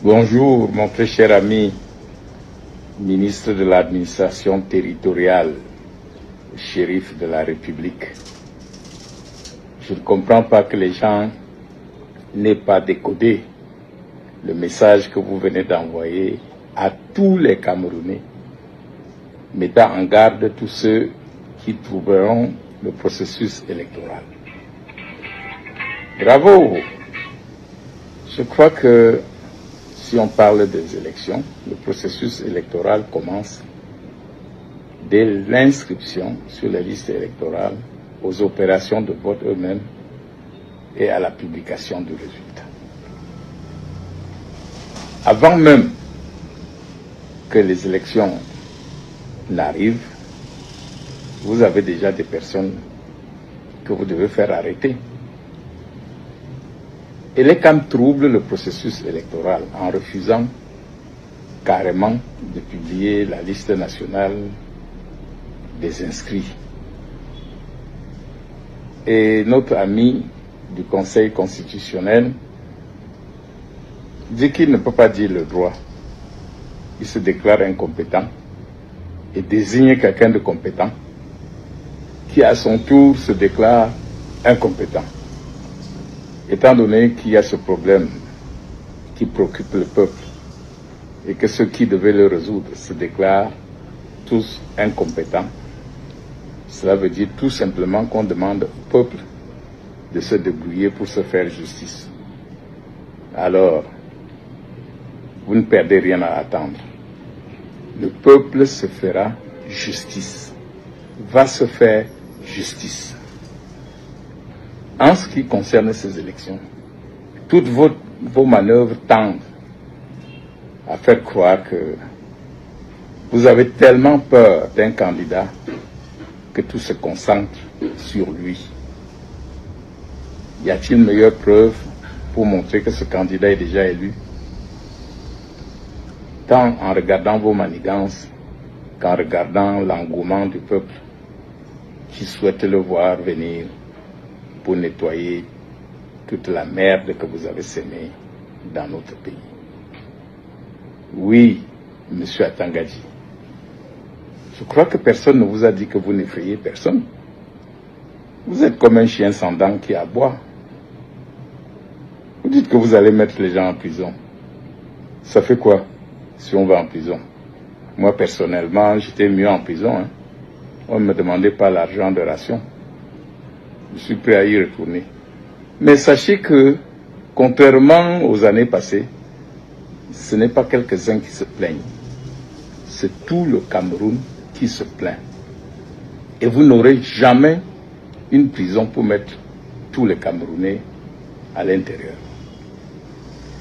Bonjour, mon très cher ami, ministre de l'administration territoriale, shérif de la République. Je ne comprends pas que les gens n'aient pas décodé le message que vous venez d'envoyer à tous les Camerounais, mettant en garde tous ceux qui trouveront le processus électoral. Bravo! Je crois que si on parle des élections, le processus électoral commence dès l'inscription sur les listes électorales, aux opérations de vote eux-mêmes et à la publication du résultat. Avant même que les élections n'arrivent, vous avez déjà des personnes que vous devez faire arrêter. Et les CAM troublent le processus électoral en refusant carrément de publier la liste nationale des inscrits. Et notre ami du Conseil constitutionnel dit qu'il ne peut pas dire le droit. Il se déclare incompétent et désigne quelqu'un de compétent qui à son tour se déclare incompétent. Étant donné qu'il y a ce problème qui préoccupe le peuple et que ceux qui devaient le résoudre se déclarent tous incompétents, cela veut dire tout simplement qu'on demande au peuple de se débrouiller pour se faire justice. Alors, vous ne perdez rien à attendre. Le peuple se fera justice, va se faire justice. En ce qui concerne ces élections, toutes vos manœuvres tendent à faire croire que vous avez tellement peur d'un candidat que tout se concentre sur lui. Y a-t-il meilleure preuve pour montrer que ce candidat est déjà élu? Tant en regardant vos manigances qu'en regardant l'engouement du peuple qui souhaite le voir venir pour nettoyer toute la merde que vous avez sémée dans notre pays. Oui, monsieur Atangadji, je crois que personne ne vous a dit que vous n'effrayez personne. Vous êtes comme un chien sans dents qui aboie. Vous dites que vous allez mettre les gens en prison. Ça fait quoi si on va en prison? Moi, personnellement, j'étais mieux en prison. On ne me demandait pas l'argent de ration. Je suis prêt à y retourner. Mais sachez que, contrairement aux années passées, ce n'est pas quelques-uns qui se plaignent. C'est tout le Cameroun qui se plaint. Et vous n'aurez jamais une prison pour mettre tous les Camerounais à l'intérieur.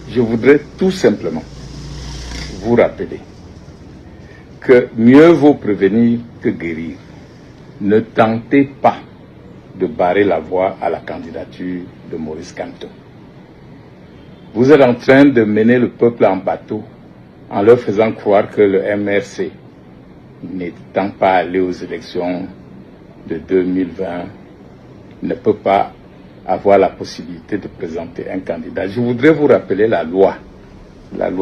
Je voudrais tout simplement vous rappeler que mieux vaut prévenir que guérir. Ne tentez pas de barrer la voie à la candidature de Maurice Kamto. Vous êtes en train de mener le peuple en bateau en leur faisant croire que le MRC, n'étant pas allé aux élections de 2020, ne peut pas avoir la possibilité de présenter un candidat. Je voudrais vous rappeler la loi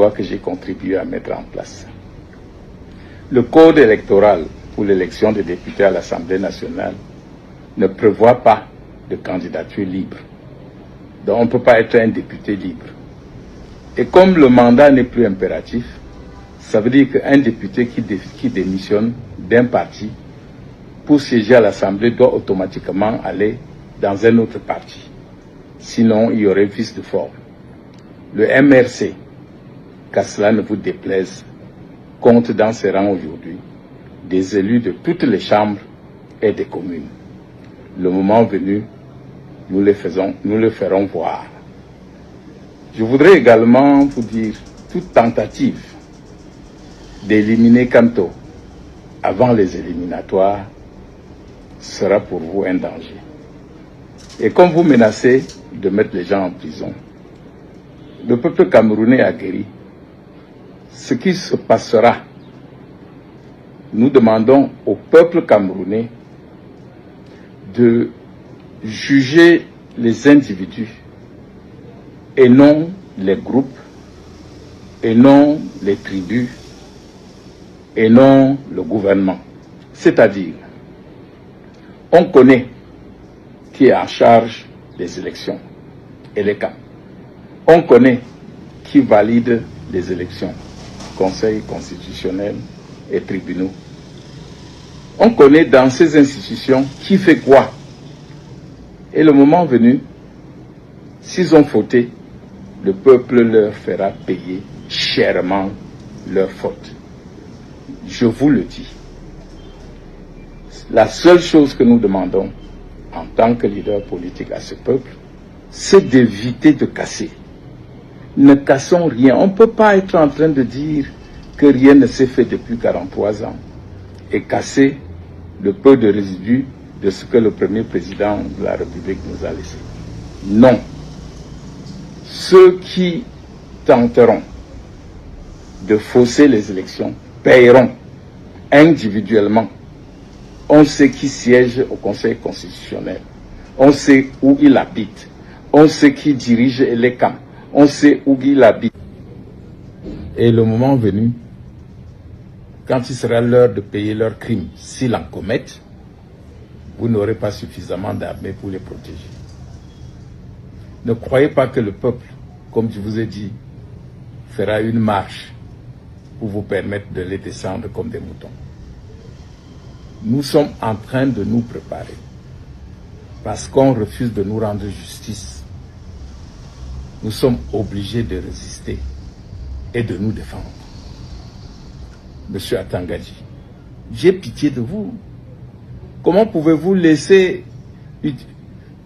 que j'ai contribué à mettre en place. Le code électoral pour l'élection des députés à l'Assemblée nationale ne prévoit pas de candidature libre. Donc on ne peut pas être un député libre. Et comme le mandat n'est plus impératif, ça veut dire qu'un député qui démissionne d'un parti pour siéger à l'Assemblée doit automatiquement aller dans un autre parti. Sinon, il y aurait vice de forme. Le MRC, qu'à cela ne vous déplaise, compte dans ses rangs aujourd'hui des élus de toutes les chambres et des communes. Le moment venu, nous le ferons voir. Je voudrais également vous dire, toute tentative d'éliminer Kamto avant les éliminatoires sera pour vous un danger. Et comme vous menacez de mettre les gens en prison, le peuple camerounais a guéri. Ce qui se passera, nous demandons au peuple camerounais de juger les individus et non les groupes et non les tribus et non le gouvernement. C'est-à-dire, on connaît qui est en charge des élections et les camps. On connaît qui valide les élections, conseil constitutionnel et tribunaux. On connaît dans ces institutions qui fait quoi. Et le moment venu, s'ils ont fauté, le peuple leur fera payer chèrement leur faute. Je vous le dis. La seule chose que nous demandons en tant que leader politique à ce peuple, c'est d'éviter de casser. Ne cassons rien. On ne peut pas être en train de dire que rien ne s'est fait depuis 43 ans et casser le peu de résidus de ce que le premier président de la République nous a laissé. Non. Ceux qui tenteront de fausser les élections paieront individuellement. On sait qui siège au Conseil constitutionnel. On sait où il habite. On sait qui dirige les camps. On sait où il habite. Et le moment venu, quand il sera l'heure de payer leurs crimes, s'ils en commettent, vous n'aurez pas suffisamment d'armée pour les protéger. Ne croyez pas que le peuple, comme je vous ai dit, fera une marche pour vous permettre de les descendre comme des moutons. Nous sommes en train de nous préparer parce qu'on refuse de nous rendre justice. Nous sommes obligés de résister et de nous défendre. Monsieur Atangadji, j'ai pitié de vous. Comment pouvez-vous laisser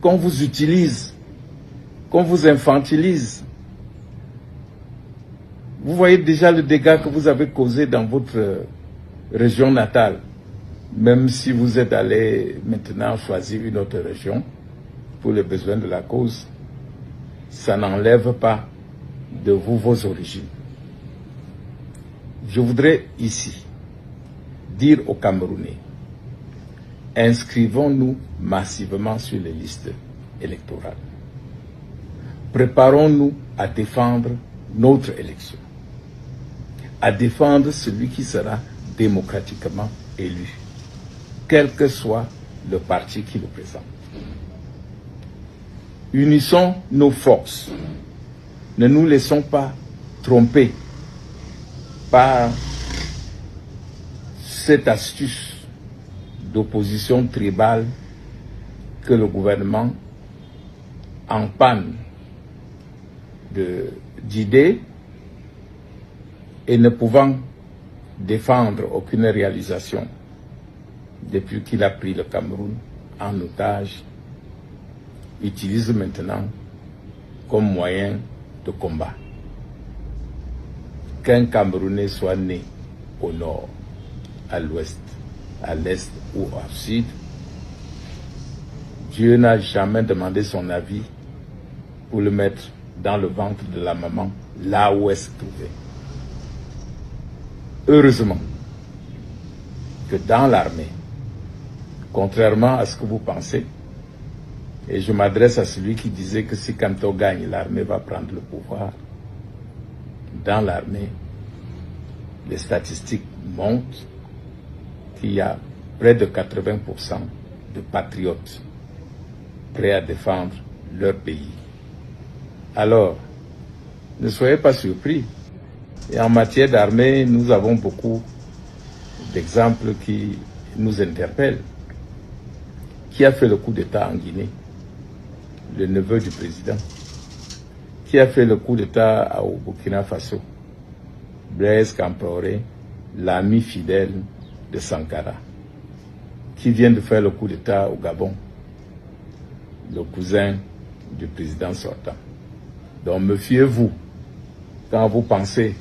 qu'on vous utilise, qu'on vous infantilise? Vous voyez déjà le dégât que vous avez causé dans votre région natale. Même si vous êtes allé maintenant choisir une autre région pour les besoins de la cause, ça n'enlève pas de vous vos origines. Je voudrais ici dire aux Camerounais, inscrivons-nous massivement sur les listes électorales. Préparons-nous à défendre notre élection, à défendre celui qui sera démocratiquement élu, quel que soit le parti qui le présente. Unissons nos forces. Ne nous laissons pas tromper par cette astuce d'opposition tribale que le gouvernement, en panne d'idées et ne pouvant défendre aucune réalisation depuis qu'il a pris le Cameroun en otage, utilise maintenant comme moyen de combat. Qu'un Camerounais soit né au nord, à l'ouest, à l'est ou au sud, Dieu n'a jamais demandé son avis pour le mettre dans le ventre de la maman, là où elle se trouvait. Heureusement que dans l'armée, contrairement à ce que vous pensez, et je m'adresse à celui qui disait que si Kanto gagne, l'armée va prendre le pouvoir. Dans l'armée, les statistiques montrent qu'il y a près de 80% de patriotes prêts à défendre leur pays. Alors, ne soyez pas surpris. Et en matière d'armée, nous avons beaucoup d'exemples qui nous interpellent. Qui a fait le coup d'État en Guinée? Le neveu du président. Qui a fait le coup d'État au Burkina Faso? Blaise Compaoré, l'ami fidèle de Sankara. Qui vient de faire le coup d'État au Gabon? Le cousin du président sortant. Donc méfiez-vous quand vous pensez,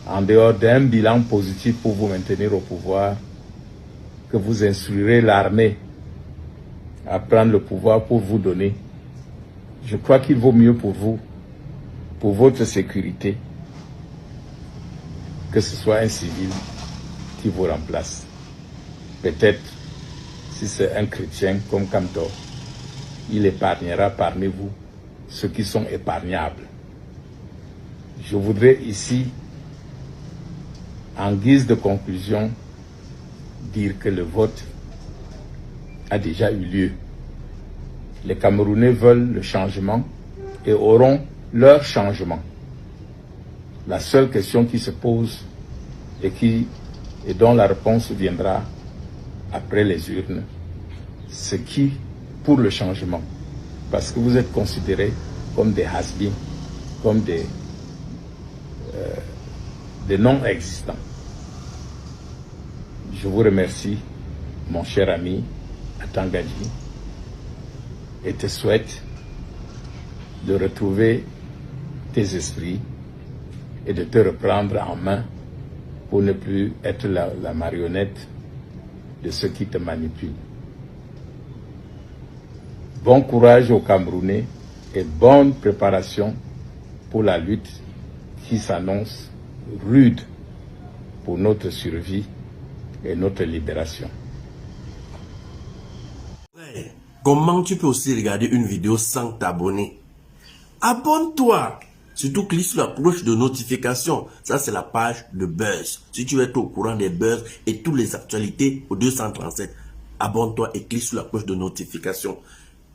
en dehors d'un bilan positif pour vous maintenir au pouvoir, que vous instruirez l'armée à prendre le pouvoir pour vous donner. Je crois qu'il vaut mieux pour vous, pour votre sécurité, que ce soit un civil qui vous remplace. Peut-être, si c'est un chrétien comme Kanto, il épargnera parmi vous ceux qui sont épargnables. Je voudrais ici, en guise de conclusion, dire que le vote a déjà eu lieu. Les Camerounais veulent le changement et auront leur changement. La seule question qui se pose et dont la réponse viendra après les urnes, c'est qui pour le changement? Parce que vous êtes considérés comme des has-beens, comme des non-existants. Je vous remercie, mon cher ami Atangadji, et te souhaite de retrouver tes esprits et de te reprendre en main pour ne plus être la marionnette de ceux qui te manipulent. Bon courage aux Camerounais et bonne préparation pour la lutte qui s'annonce rude pour notre survie et notre libération. Comment tu peux aussi regarder une vidéo sans t'abonner? Abonne-toi! Surtout clique sur la cloche de notification. Ça, c'est la page de Buzz. Si tu veux être au courant des buzz et toutes les actualités au 237, abonne-toi et clique sur la cloche de notification.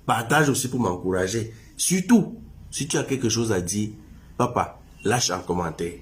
Partage aussi pour m'encourager. Surtout, si tu as quelque chose à dire, papa, lâche un commentaire.